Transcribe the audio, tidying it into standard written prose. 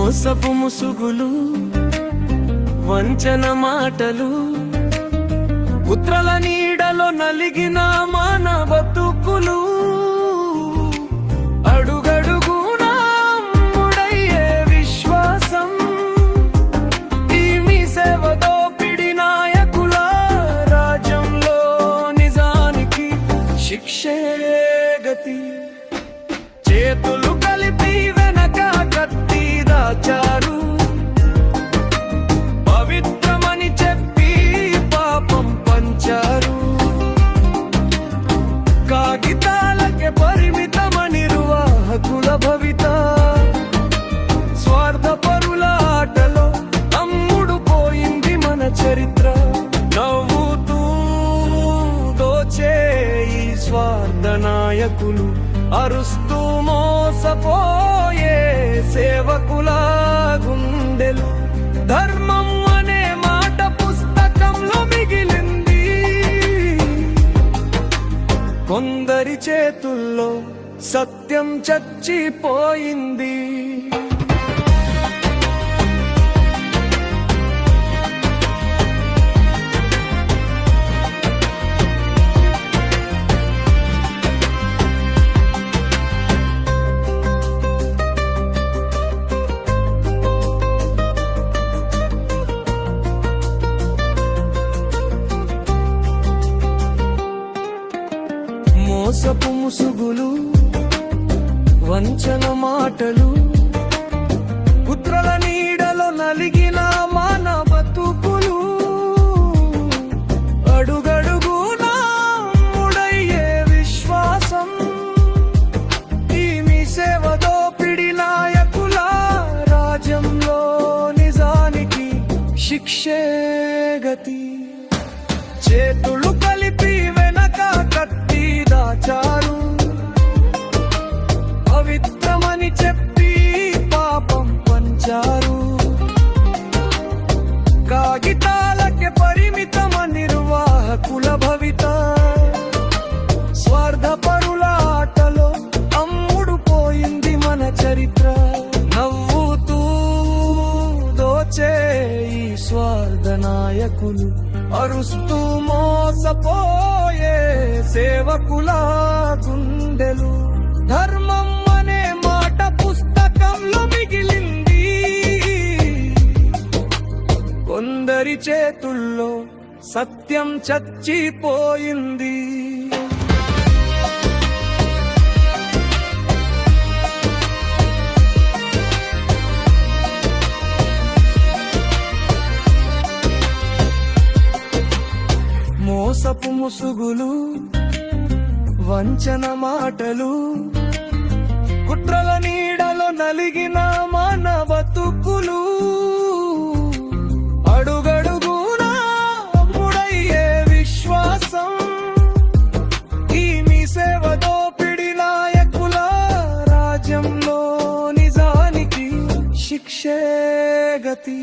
మోసపు ముసుగులు, వంచన మాటలు, కుట్రల నీడలో నలిగిన మన బతుకులు, అడుగడుగునా ముడయ్యే విశ్వాసం, ఈ మీ సేవ దోపిడి నాయకుల రాజ్యంలో నిజానికి శిక్షే గతి. చేతులు కలిపి వెనక కత్తి దాచారు, పవిత్రమని చెప్పి పాపం పంచారు. కాగితాలకే పరిమితమని నిర్వాహకుల భవిత, స్వార్థపరుల ఆటలో అమ్ముడు పోయింది మన చరిత్ర. నవ్వుతూ దోచే ఈ స్వార్థ నాయకులు, అరుస్తూ మోసపోయే సేవకుల గుండెలు. ధర్మం అనే మాట పుస్తకంలో మిగిలింది, కొందరి చేతుల్లో సత్యం చచ్చిపోయింది. మోసపు ముసుగులు, వంచన మాటలు, కుట్రల నీడలో నలిగిన మన బతుకులు, అడుగడుగునా ముడయ్యే విశ్వాసం, ఈ మీ సేవ దోపిడి నాయకుల రాజ్యంలో నిజానికి శిక్షే గతి. చేతులు కలిపి వెనక కత్తి దాచారు, పవిత్రమని చెప్పి పాపం పంచారు. కాగితాలకే పరిమితమని నిర్వాహకుల భవిత, స్వార్థపరుల ఆటలో అమ్ముడు పోయింది మన చరిత్ర. నవ్వుతూ దోచే ఈ స్వార్థ నాయకులు, అరుస్తూ మోసపోయే సేవకుల గుండెలు. ధర్మం అనే మాట పుస్తకంలో మిగిలింది, కొందరి చేతుల్లో సత్యం చచ్చిపోయింది. మోసపు ముసుగులు, వంచన మాటలు, కుట్రల నీడలో నలిగిన మన బతుకులు, అడుగడుగునా ముడయ్యే విశ్వాసం, ఈ మీ సేవ దోపిడి నాయకుల రాజ్యంలో నిజానికి శిక్షే గతి.